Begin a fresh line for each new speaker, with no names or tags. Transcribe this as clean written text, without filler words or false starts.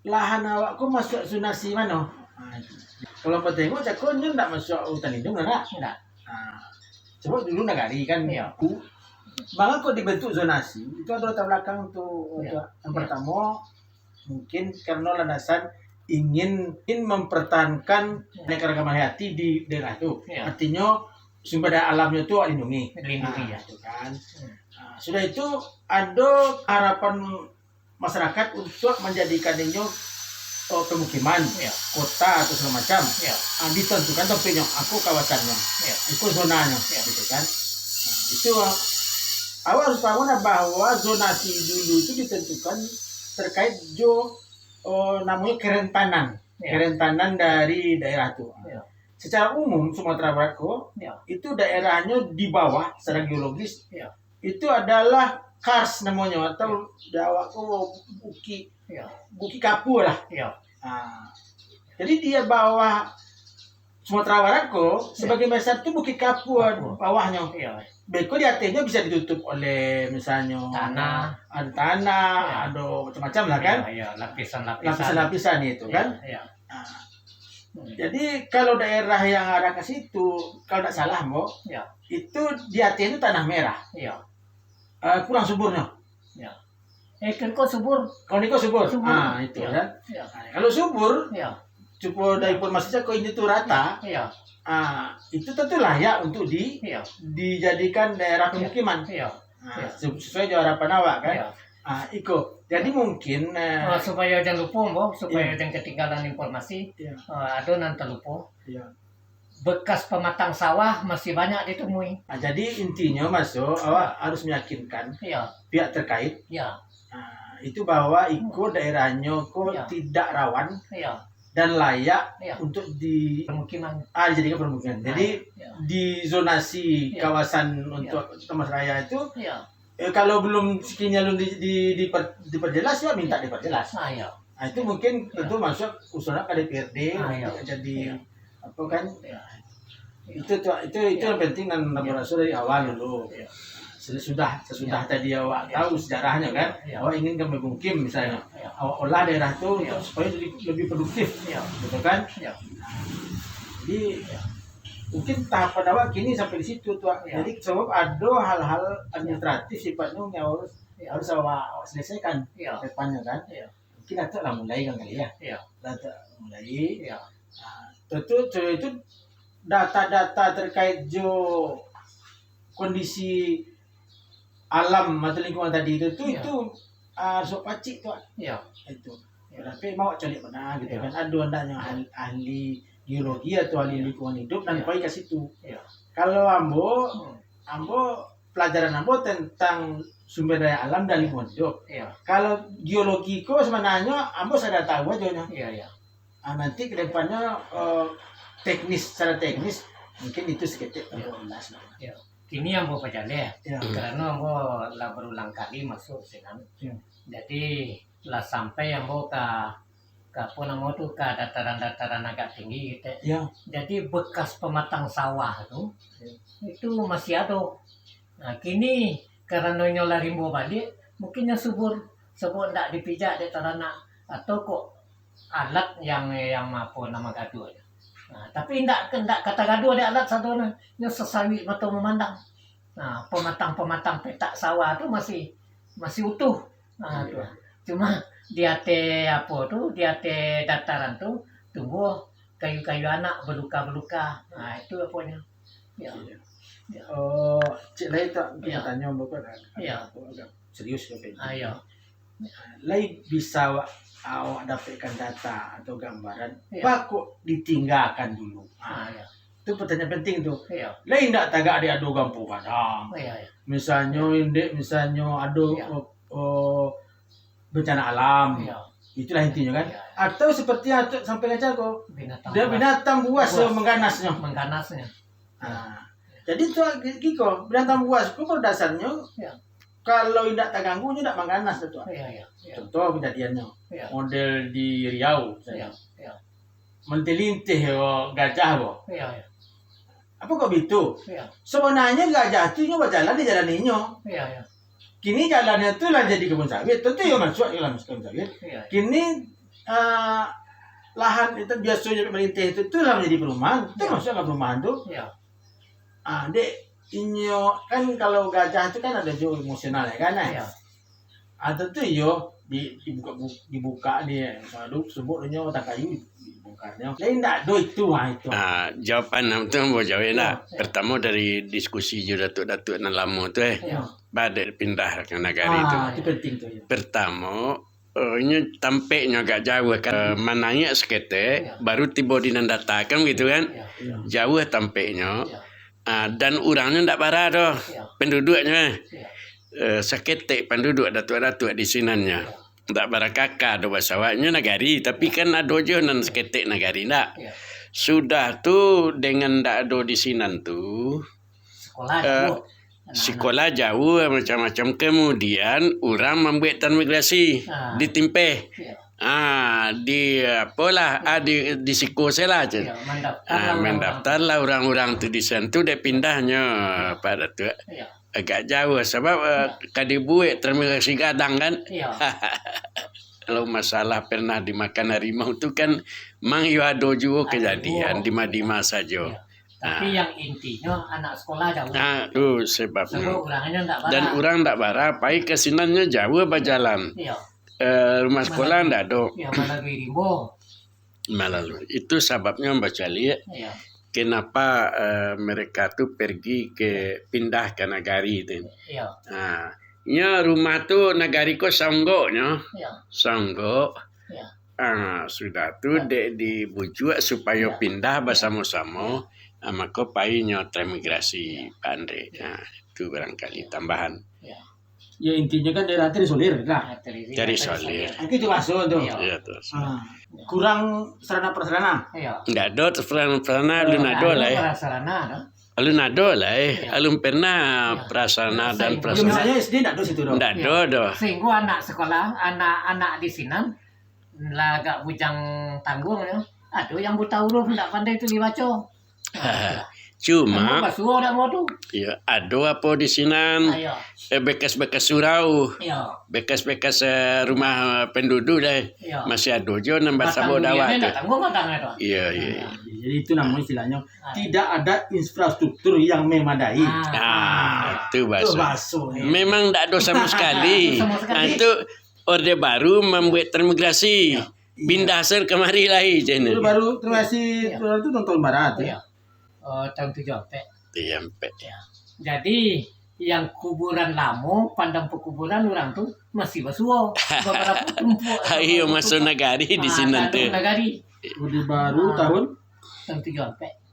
lahan awakku masuk zonasi mana? Kalau mau tengok cakonnya ndak masuk hutan lindung enggak?
Enggak.
Coba dulu negari kan
Iya.
Bang kok dibentuk zonasi itu ada latar belakang tuh.
Iya.
Yang pertama mungkin karena landasan ingin mempertahankan keanekaragaman hayati di daerah itu.
Iya.
Artinya sumber daya alamnya itu dilindungi.
Dilindungi, ya.
Itu kan. Sudah itu ada harapan masyarakat untuk menjadikannya pemukiman,
Iya.
kota atau segala macam.
Iya.
Ditentukan tempatnya, aku kawasannya,
Iya.
aku zonanya,
Iya.
gitu kan. Itu awal harus paham bahwa zonasi dulu itu ditentukan terkait namanya kerentanan,
Iya.
kerentanan dari daerah itu.
Iya.
Secara umum Sumatera Barat
Iya.
itu daerahnya di bawah secara geologis.
Iya.
Itu adalah kars namanya atau Jawa buki
Iya.
buki kapu lah.
Iya.
Jadi dia bawah Sumatera Barat sebagai besar itu bukit kapu bawahnya.
Iya.
Beko di atasnya bisa ditutup oleh misalnya
Tanah.
ada tanah,
Iya.
ada macam-macam lah kan.
Iya, lapisan-lapisan.
Lapisan-lapisan itu kan.
Iya.
Jadi kalau daerah yang arah ke situ, kalau tidak salah
Iya.
itu di atasnya itu tanah merah.
Iya.
Kurang suburnya.
Iya. Kan kok subur.
Kalau ini kok subur.
Subur.
Itu
Iya.
kan.
Iya.
Kalau subur,
Iya.
cukup dari informasinya kok ini tuh rata.
Iya.
Itu tentu layak untuk
Iya.
dijadikan daerah pemukiman.
Iya.
Sesuai dengan harapan awak kan.
Iya.
Iko. Jadi mungkin
Supaya jangan lupa, supaya jangan ketinggalan informasi.
Iya.
Ada nanti lupa.
Iya.
Bekas pematang sawah masih banyak ditemui.
Jadi intinya awak harus meyakinkan
Iya.
pihak terkait
Iya.
itu bahwa daerahnya
Iya.
tidak rawan
Iya.
dan layak
Iya.
untuk
Permukiman.
dijadikan permukiman. Jadi
Iya.
di zonasi
Iya.
kawasan untuk Taman Raya itu
Iya.
kalau belum skinya belum diperjelas ya minta diperjelas.
Iya.
Itu mungkin tentu masuk usulan ke DPRD
Iya.
jadi
Iya.
apa kan?
Iya.
Itu yang penting dan laborasi dari awal dulu.
Iya.
Sesudah tadi awak tahu sejarahnya kan,
Iya.
awak ingin bermukim misalnya,
Iya.
awak olah daerah itu
Iya.
supaya lebih produktif,
Iya.
betul kan?
Iya.
Jadi mungkin tahapan awak kini sampai di situ tuh.
Iya.
Jadi sebab ada hal-hal administratif sifatnya yang harus awak selesaikan
Iya.
depannya kan.
Iya.
Mungkin ada lah mulai kan kali ya.
Iya.
Data mulai.
Iya.
Tentu itu data-data terkait kondisi alam atau lingkungan tadi itu
Iya.
itu sok pacik tuh
Iya.
itu.
Iya.
Tapi mau cari mana gitu
Iya.
kan, ada andanya ahli geologi atau ahli lingkungan hidup dan
Iya.
pergi ke situ.
Iya.
Kalau ambo pelajaran ambo tentang sumber daya alam dan lingkungan hidup.
Iya.
Kalau geologi kok sebenarnya ambo sudah tahu aja.
Iya. Iya.
Nanti kedepannya secara teknis mungkin itu seketik
Iya.
ulas lah.
Iya. Kini yang mau percaya
Ya.
karena mau lah berulang kali masuk sinan.
Iya.
Jadi lah sampai yang mau ke apa nama tuh ke dataran-dataran agak tinggi gitu.
Ya.
Jadi bekas pematang sawah itu masih ada. Nah kini karena nyola rimbo balik mungkinnya subur ndak dipijak di tanah atau kok alat yang apa nama gaduh. Nah, tapi ndak kata gaduh ada alat satu nya sesawi atau memandang. Nah pematang petak sawah itu masih utuh. Nah, tuh. Cuma di atas apa tuh di atas dataran tuh tumbuh kayu-kayu anak beluka-beluka. Nah itu apanya. Ya. Ya.
Cik Lai tak
Iya.
tanya bapak
Iya.
agak serius ke
Ayo.
Lai bisa awak dapatkan data atau gambaran,
Iya.
Pak kok ditinggalkan dulu?
Ya.
Itu pertanyaan penting tuh.
Iya.
Lai tidak tagak ada gampu padang.
Iya.
Misalnya ada
Iya.
bencana alam.
Iya.
Itulah intinya kan.
Iya.
Atau seperti yang sampai aja kok
Binatang
buas
Buas.
mengganasnya.
mengganasnya.
Jadi tuh kiko binatang buas itu pada dasarnya
Iya.
kalau tidak terganggu tidak mengganas tuh.
Iya. Iya.
Contoh kejadiannya
Iya.
model di Riau,
Iya. Iya.
mentelintih gajah
Iya.
apa kok gitu?
Iya.
Sebenarnya gajah itu nyoba jalan di jalan ini.
Iya.
Kini jalannya itu lah jadi kebun sawit, tentu ya masuk ke dalam kebun sawit.
Iya.
Kini lahan itu biasanya pemerintah itu lah menjadi perumahan. Itu maksudnya nggak perumahan tuh.
Ya.
Dek, inyo kan kalau gajah itu kan ada jiwa emosional ya kan?
Ya.
Ada tuh yo dibuka dia, aduh sebut inyo tak kayu dibukanya. Lain tak do itu itu.
Jawapan itu mau jawab nak.
Ya.
Pertama dari diskusi jo datuk-datuk nan lama tu
Ya.
badai pindah ke negara itu.
Itu penting tuh. Ya.
Pertama, ini tampaknya agak jauh kan. Mananya sekete,
Ya.
baru tiba di Nandata kan gitu kan.
Ya.
Jauh tampaknya.
Ya.
Dan orangnya tak parah dah.
Ya.
Penduduknya.
Ya.
Sekete penduduk datuk-datuk di sinannya. Tak parah kakak ada basawaknya nagari. Tapi kan ada je nan sekete nagari nak.
Ya.
Sudah tu dengan tak ada di sinan tu.
Sekolah
Eh,
jauh.
Sekolah jauh macam-macam. Kemudian orang membuat transmigrasi di Timpeh.
Ya.
Di apalah di Siko saya lah je.
Ya. Mendaftar.
Mendaftarlah orang-orang tu di sana tu dia pindahnya pada tu
Ya.
agak jauh sebab kadi buat transmigrasi gadang kan.
Ya.
Kalau masalah pernah dimakan harimau tu kan mang yo ada juga kejadian di Madima saja.
Ya. Tapi yang intinya anak sekolah jauh.
Tu sebabnya.
Sebab orangnya tak
Dan orang tak barah, pai kesinannya jauh berjalan.
Ya.
Rumah sekolah tak ada.
Ya, malah Rimbo.
Malah itu sebabnya baca lihat
Ya.
kenapa mereka tu pergi ke pindah ke nagari tu.
Ya.
Nya rumah tu nagari ko sanggoknya.
Ya.
Sanggok.
Ya.
Sudah tu dek dibujuk supaya pindah bersama-sama. Maka painya transmigrasi pandai. Itu barangkali tambahan.
Ya.
Ya intinya kan daerah terisolir lah.
Dari solir.
Itu masuk tuh.
Iya.
Ya terus.
Kurang sarana prasarana.
Ya.
Enggak ada prasarana alun ada lah.
Sarana, no?
Alun ada lah. Alun pernah prasarana dan
Ya,
prasarana.
misalnya SD enggak ada situ dong.
Enggak ada dah.
Sehingga anak sekolah, anak-anak di sini lah agak bujang tanggung ya. Ada yang buta huruf enggak pandai tu dibaca.
Cuma
Basuh dak mau tu.
ya ada apa di sinan
Ayo.
bekas-bekas surau,
Ya.
bekas-bekas rumah penduduk dah.
Ya.
Masih ada je nambah sabo
Batang
dawat.
dunia enggak tanggung batang itu.
Iya, iya.
Jadi itu namanya istilahnya tidak ada infrastruktur yang memadai.
Itu
Itu
bahasa.
baso.
Memang tak ada sama sekali.
Sama sekali.
Itu Orde Baru membuat transmigrasi. Pindah ser kemari lagi je ni.
Itu baru terima kasih itu tahun barat ya.
Ya. Tahun 7
Sampai.
Ya. Jadi yang kuburan lama, pandang pekuburan orang tu masih basuh. Beberapa tumpuk.
Ayo masuk nagari di sini tu.
Nagari.
Orde Baru tahun
Tahun 7